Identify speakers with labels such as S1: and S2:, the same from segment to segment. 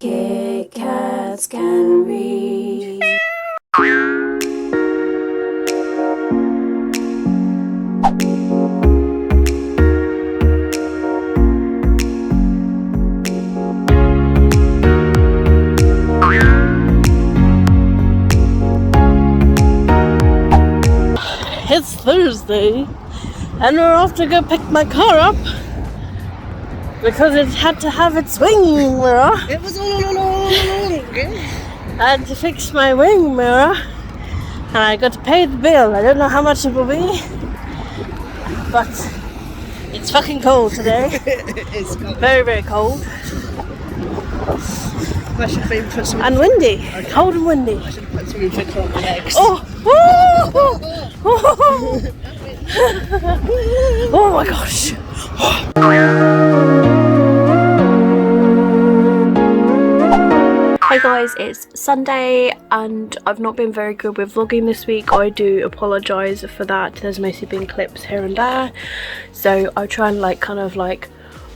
S1: Kitkatscanread.
S2: It's Thursday and we're off to go pick my car up because it had to have its wing mirror.
S3: It was all along.
S2: I had to fix my wing mirror and I got to pay the bill. I don't know how much it will be, but it's fucking cold today.
S3: It's cold.
S2: Very, very cold.
S3: I should maybe put some.
S2: And windy. Okay. Cold and windy.
S3: I should put some infector on my legs.
S2: Oh! Oh my gosh.
S4: Hey guys, it's Sunday and I've not been very good with vlogging this week. I do apologise for that. There's mostly been clips here and there. So I'll try and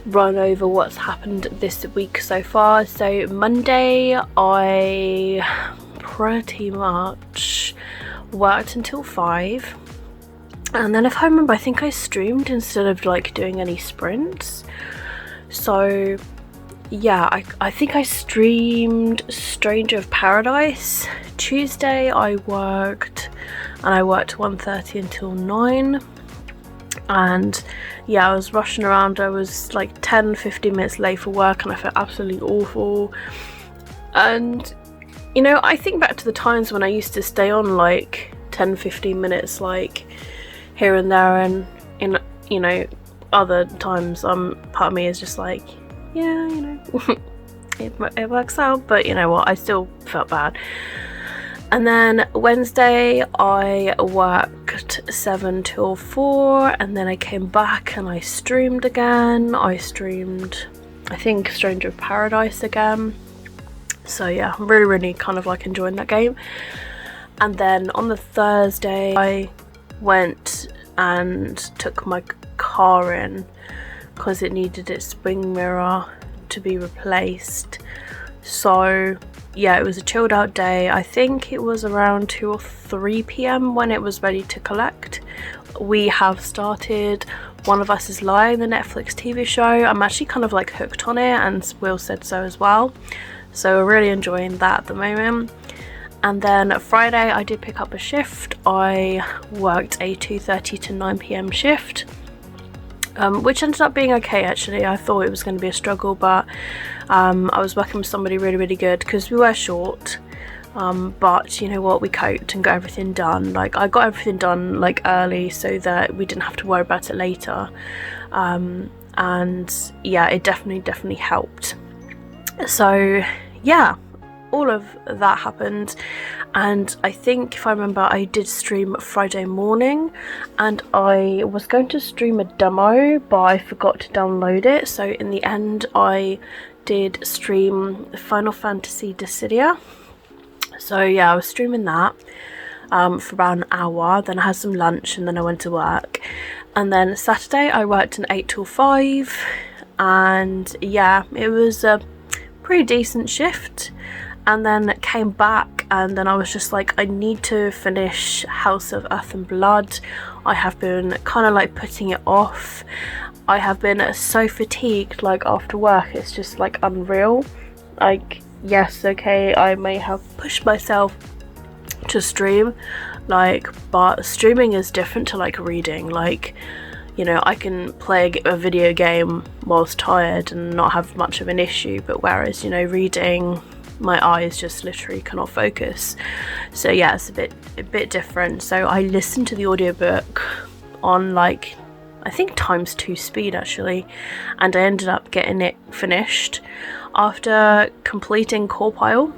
S4: run over what's happened this week so far. So Monday I pretty much worked until 5. And then if I remember, I think I streamed instead of doing any sprints. So yeah, I think I streamed Stranger of Paradise. Tuesday I worked 1:30 until 9. And yeah, I was rushing around. I was like 10-15 minutes late for work and I felt absolutely awful. And you know, I think back to the times when I used to stay on 10-15 minutes here and there, and in other times part of me is just yeah, it works out, but you know what, I still felt bad. And then Wednesday I worked 7 till 4, and then I came back and I streamed again. I streamed, I think, Stranger of Paradise again. So yeah, I'm really kind of enjoying that game. And then on the Thursday I went and took my car in because it needed its wing mirror to be replaced. So yeah, it was a chilled out day. I think it was around 2 or 3 p.m. when it was ready to collect. We have started One of Us is Lying, the Netflix TV show. I'm actually kind of hooked on it, and Will said so as well. So we're really enjoying that at the moment. And then Friday I did pick up a shift. I worked a 2:30 to 9 p.m. shift, which ended up being okay actually. I thought it was going to be a struggle, but I was working with somebody really good because we were short. But you know what, we coped and got everything done. I got everything done early so that we didn't have to worry about it later. And yeah, it definitely helped. So yeah, all of that happened. And I think, if I remember, I did stream Friday morning and I was going to stream a demo, but I forgot to download it. So in the end I did stream Final Fantasy Dissidia. So yeah, I was streaming that for about an hour. Then I had some lunch and then I went to work. And then Saturday I worked an 8 till 5. And yeah, it was a pretty decent shift. And then came back and then I was just I need to finish House of Earth and Blood. I have been kind of putting it off. I have been so fatigued after work, it's just unreal. Yes, okay, I may have pushed myself to stream, but streaming is different to reading. You know, I can play a video game whilst tired and not have much of an issue, but whereas, you know, reading, my eyes just literally cannot focus. So yeah, it's a bit different. So I listened to the audiobook on I think ×2 speed actually, and I ended up getting it finished. After completing Core Pile,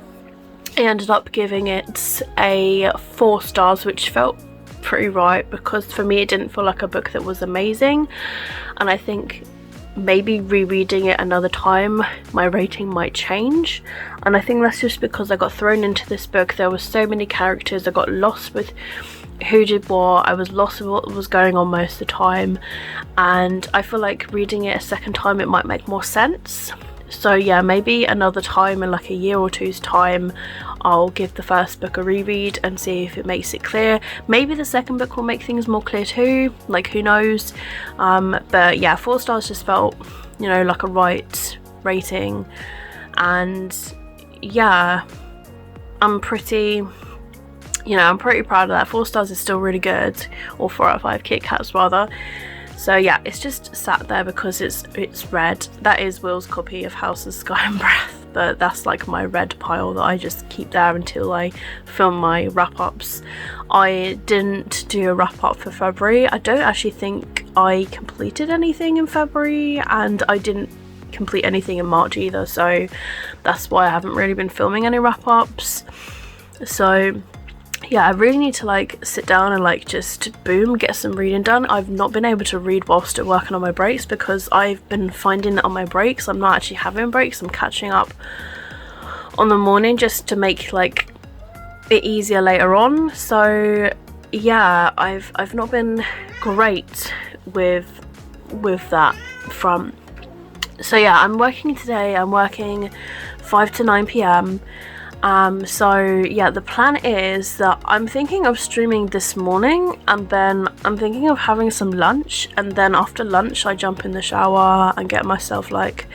S4: I ended up giving it a 4 stars, which felt pretty right because for me it didn't feel like a book that was amazing, and I think maybe rereading it another time my rating might change. And I think that's just because I got thrown into this book. There were so many characters, I got lost with who did what, I was lost with what was going on most of the time, and I feel like reading it a second time it might make more sense. So yeah, maybe another time in like a year or two's time I'll give the first book a reread and see if it makes it clear. Maybe the second book will make things more clear too, like who knows. But yeah, 4 stars just felt, you know, like a right rating. And yeah, I'm pretty proud of that. 4 stars is still really good, or 4 out of 5 Kit Kats rather. So yeah, it's just sat there because it's red. That is Will's copy of House of Sky and Breath, but that's like my red pile that I just keep there until I film my wrap-ups. I didn't do a wrap-up for February. I don't actually think I completed anything in February, and I didn't complete anything in March either, so that's why I haven't really been filming any wrap-ups. So yeah, I really need to like sit down and like just boom, get some reading done. I've not been able to read whilst working on my breaks because I've been finding that on my breaks I'm not actually having breaks. I'm catching up on the morning just to make like it easier later on. So yeah, I've not been great with that front. So yeah, I'm working today. I'm working 5 to 9 p.m. So yeah, the plan is that I'm thinking of streaming this morning, and then I'm thinking of having some lunch, and then after lunch I jump in the shower and get myself like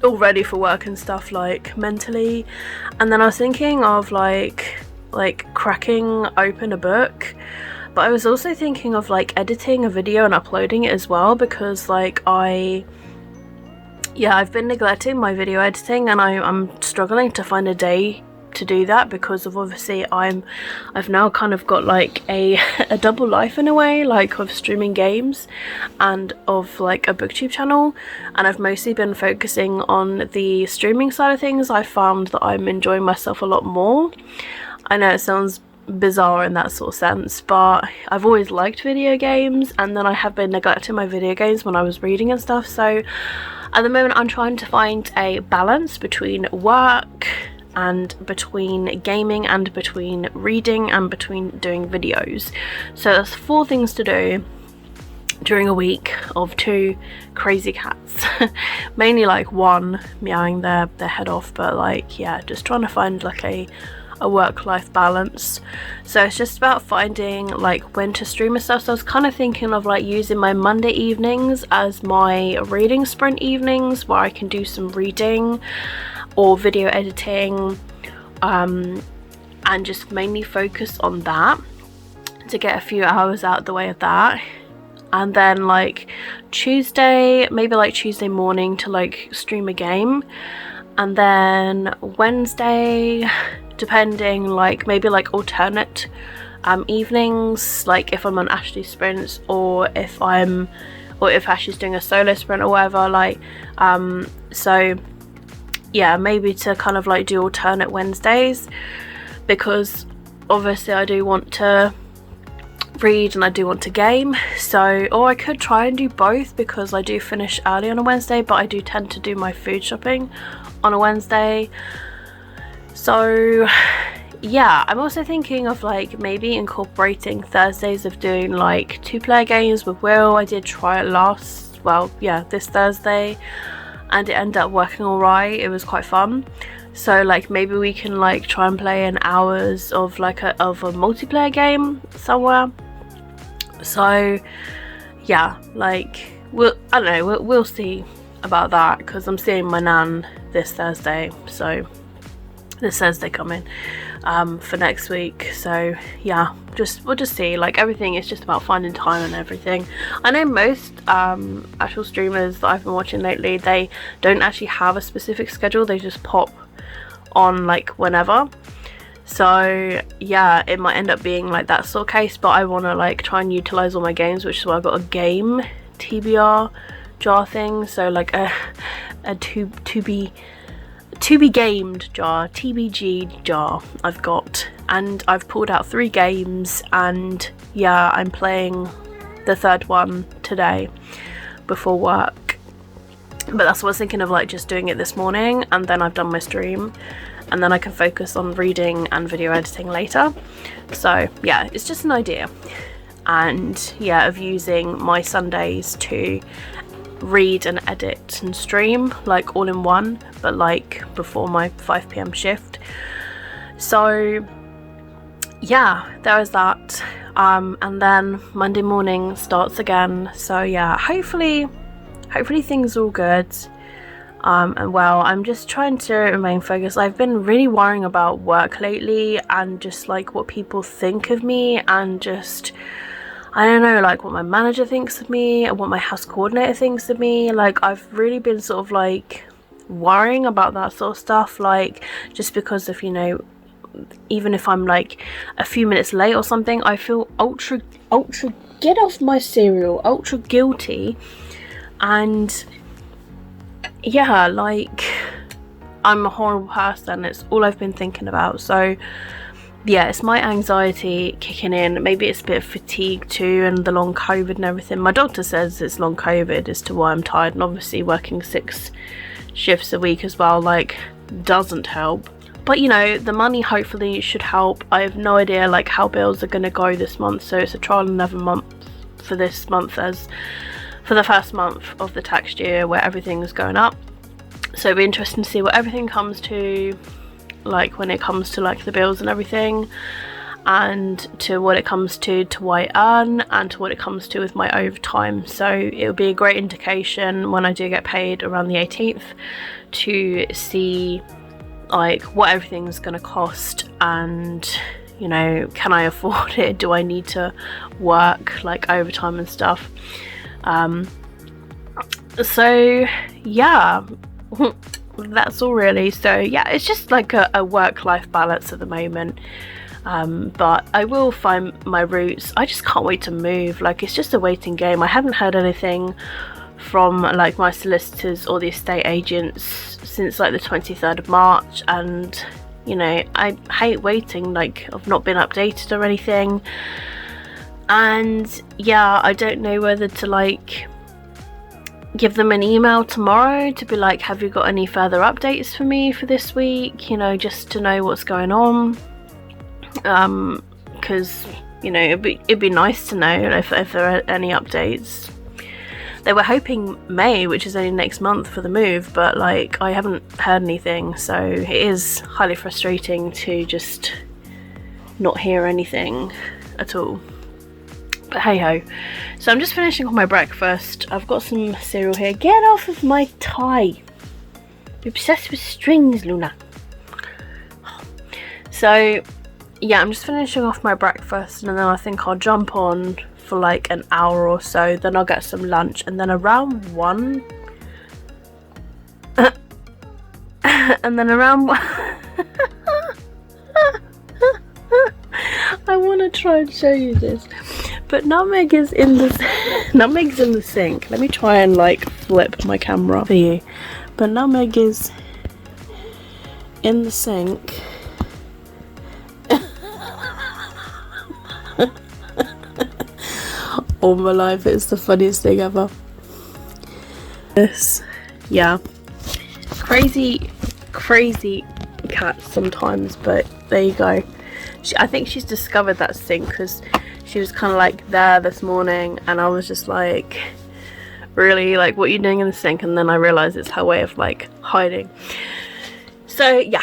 S4: all ready for work and stuff, like mentally. And then I was thinking of like cracking open a book, but I was also thinking of like editing a video and uploading it as well, because like I've been neglecting my video editing, and I'm struggling to find a day to do that because of obviously I've now kind of got like a double life in a way, like of streaming games and of like a booktube channel, and I've mostly been focusing on the streaming side of things. I found that I'm enjoying myself a lot more. I know it sounds bizarre in that sort of sense, but I've always liked video games, and then I have been neglecting my video games when I was reading and stuff. So at the moment I'm trying to find a balance between work and between gaming and between reading and between doing videos. So there's 4 things to do during a week of 2 crazy cats. Mainly like 1 meowing their head off, but like yeah, just trying to find like a work-life balance. So it's just about finding like when to stream and stuff. So I was kind of thinking of like using my Monday evenings as my reading sprint evenings, where I can do some reading or video editing, and just mainly focus on that to get a few hours out of the way of that. And then like Tuesday, maybe like Tuesday morning to like stream a game, and then Wednesday, depending, like maybe like alternate evenings, like if I'm on Ashley's sprints or if Ashley's doing a solo sprint or whatever, like so yeah, maybe to kind of like do alternate Wednesdays, because obviously I do want to read and I do want to game. So, or I could try and do both, because I do finish early on a Wednesday, but I do tend to do my food shopping on a Wednesday. So yeah, I'm also thinking of like maybe incorporating Thursdays of doing like 2-player games with Will. I did try it this Thursday, and it ended up working alright. It was quite fun. So like maybe we can like try and play an hours of like a multiplayer game somewhere. So yeah, like we'll see about that, because I'm seeing my nan this Thursday, so this Thursday coming for next week. So yeah, we'll just see. Like everything is just about finding time and everything. I know most actual streamers that I've been watching lately, they don't actually have a specific schedule, they just pop on like whenever. So yeah, it might end up being like that sort of case, but I want to like try and utilize all my games, which is why I've got a game TBR jar thing. So like a to be gamed jar, TBG jar I've got, and I've pulled out 3 games, and yeah, I'm playing the 3rd one today before work. But that's what I was thinking of, like just doing it this morning, and then I've done my stream, and then I can focus on reading and video editing later. So yeah, it's just an idea, and yeah, of using my Sundays to read and edit and stream like all in one, but like before my 5 p.m. shift. So yeah, there is that. And then Monday morning starts again. So yeah, hopefully things are all good. And well, I'm just trying to remain focused. I've been really worrying about work lately, and just like what people think of me, and just, I don't know, like what my manager thinks of me and what my house coordinator thinks of me. Like I've really been sort of like worrying about that sort of stuff, like just because of, you know, even if I'm like a few minutes late or something, I feel ultra get off my cereal, ultra guilty. And yeah, like I'm a horrible person. It's all I've been thinking about. So yeah, it's my anxiety kicking in. Maybe it's a bit of fatigue too, and the long COVID and everything. My doctor says it's long COVID as to why I'm tired, and obviously working 6 shifts a week as well, like, doesn't help. But you know, the money hopefully should help. I have no idea like how bills are going to go this month, so it's a trial and error month for this month, as for the first month of the tax year where everything is going up. So it'll be interesting to see what everything comes to, like when it comes to like the bills and everything, and to what it comes to what I earn, and to what it comes to with my overtime. So it'll be a great indication when I do get paid around the 18th to see like what everything's going to cost, and you know, can I afford it? Do I need to work like overtime and stuff? So yeah, that's all really. So yeah, it's just like a work-life balance at the moment. But I will find my roots. I just can't wait to move. Like, it's just a waiting game. I haven't heard anything from like my solicitors or the estate agents since like the 23rd of March, and you know, I hate waiting. Like, I've not been updated or anything. And yeah, I don't know whether to like give them an email tomorrow to be like, have you got any further updates for me for this week, you know, just to know what's going on. Because you know, it'd be nice to know if there are any updates. They were hoping May, which is only next month, for the move, but like I haven't heard anything, so it is highly frustrating to just not hear anything at all. But hey ho. So I'm just finishing off my breakfast. I've got some cereal here. Get off of my tie. You're obsessed with strings, Luna. So yeah, I'm just finishing off my breakfast, and then I think I'll jump on for like an hour or so. Then I'll get some lunch, and then around 1 and then around I want to try and show you this, but nutmeg is in nutmeg's in the sink. Let me try and like flip my camera for you. But nutmeg is in the sink. All my life, it's the funniest thing ever. This, yeah, crazy cat sometimes, but there you go. I think she's discovered that sink because she was kind of like there this morning, and I was just like, really, like, what are you doing in the sink? And then I realized it's her way of like hiding. So yeah,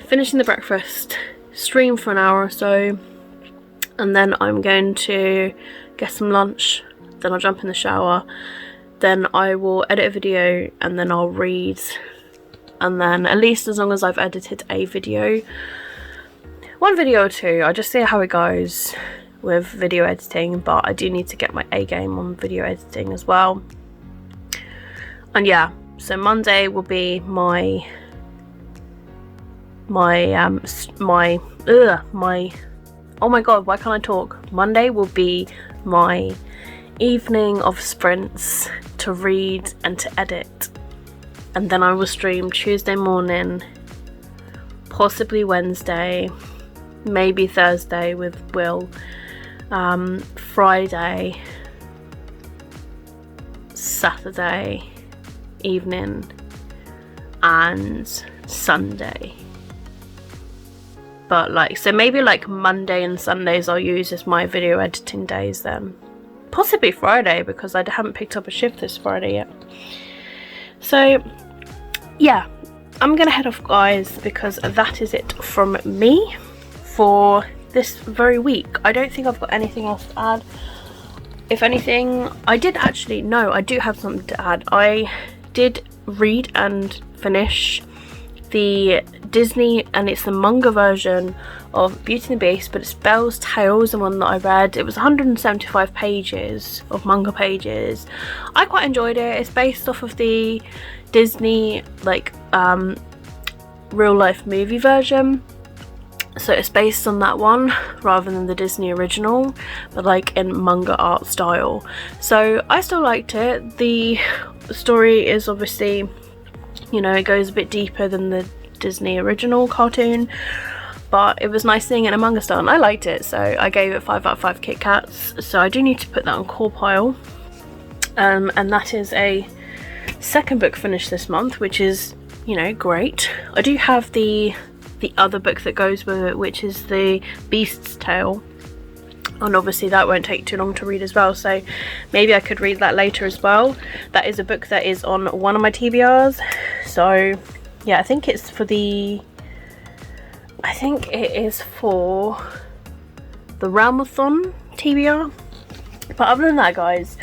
S4: finishing the breakfast, stream for an hour or so, and then I'm going to get some lunch. Then I'll jump in the shower, then I will edit a video, and then I'll read, and then at least as long as I've edited a video, 1 video or 2, I'll just see how it goes with video editing. But I do need to get my A game on video editing as well. And yeah, so Monday will be my oh my god, why can't I talk? Monday will be my evening of sprints to read and to edit, and then I will stream Tuesday morning, possibly Wednesday, maybe Thursday with Will, Friday, Saturday evening, and Sunday. But like, so maybe like Monday and Sundays I'll use as my video editing days then. possibly Friday, because I haven't picked up a shift this Friday yet. So yeah, I'm gonna head off, guys, because that is it from me for this very week. I don't think I've got anything else to add. If anything, I do have something to add. I did read and finish the Disney, and it's the manga version of Beauty and the Beast, but it's Belle's Tales, the one that I read. It was 175 pages of manga pages. I quite enjoyed it. It's based off of the Disney like real life movie version, so it's based on that one rather than the Disney original, but like in manga art style. So I still liked it. The story is obviously, you know, it goes a bit deeper than the Disney original cartoon, but it was nice seeing it in a manga style and I liked it, so I gave it 5 out of 5 Kit Kats. So I do need to put that on core pile, and that is a second book finished this month, which is, you know, great. I do have the other book that goes with it, which is the Beast's Tale, and obviously that won't take too long to read as well, so maybe I could read that later as well. That is a book that is on one of my TBRs, so yeah, I think it is for the Realmathon TBR. But other than that, guys,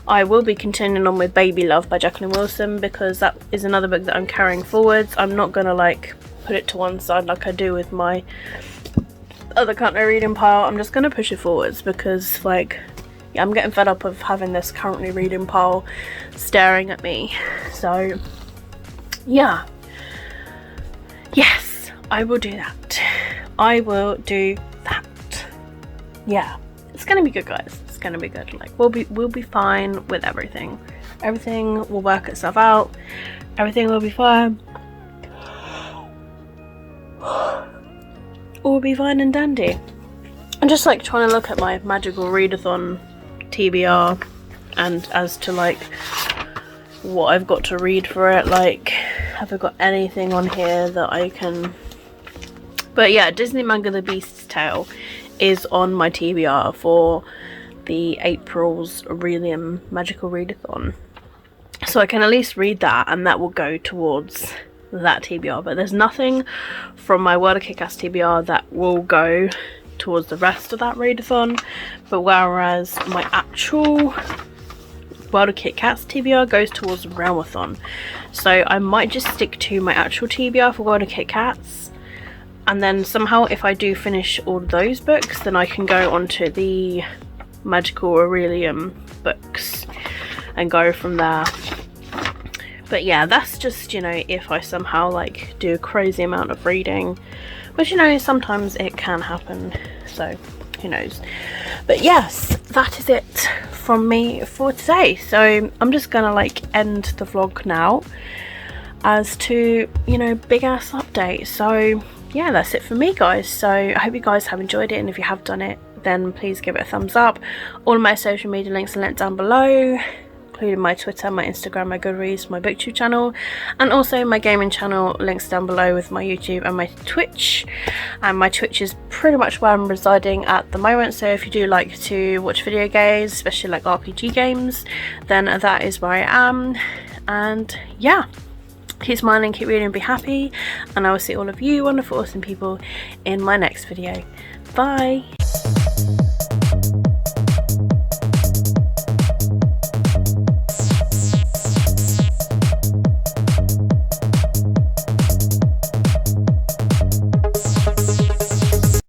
S4: I will be continuing on with Baby Love by Jacqueline Wilson, because that is another book that I'm carrying forwards. I'm not gonna like put it to one side like I do with my other currently reading pile. I'm just gonna push it forwards because, like, yeah, I'm getting fed up of having this currently reading pile staring at me. So yeah, yes, I will do that. I will do that. Yeah, it's gonna be good, guys. It's gonna be good. Like, we'll be fine with everything. Everything will work itself out. Everything will be fine. All will be fine and dandy. I'm just like trying to look at my magical readathon TBR and as to like what I've got to read for it. Like, have I got anything on here that I can... But yeah, Disney manga The Beast's Tale is on my TBR for the April's Aurelium Magical Readathon. So I can at least read that, and that will go towards that TBR. But there's nothing from my World of Kick-Ass TBR that will go towards the rest of that readathon. But whereas my actual World of Kit Kats TBR goes towards the Realmathon. So I might just stick to my actual TBR for World of Kit Kats. And then somehow if I do finish all of those books, then I can go on to the Magical Aurelium books and go from there. But yeah, that's just, you know, if I somehow like do a crazy amount of reading, which, you know, sometimes it can happen, so who knows. But yes, that is it from me for today. So I'm just gonna like end the vlog now as to, you know, big ass update. So yeah, that's it for me, guys. So I hope you guys have enjoyed it, and if you have done it, then please give it a thumbs up. All of my social media links are linked down below, including my Twitter, my Instagram, my Goodreads, my booktube channel, and also my gaming channel links down below with my YouTube and my Twitch. And my Twitch is pretty much where I'm residing at the moment, so if you do like to watch video games, especially like RPG games, then that is where I am. And yeah, keep smiling, keep reading, and be happy, and I will see all of you wonderful awesome people in my next video. Bye.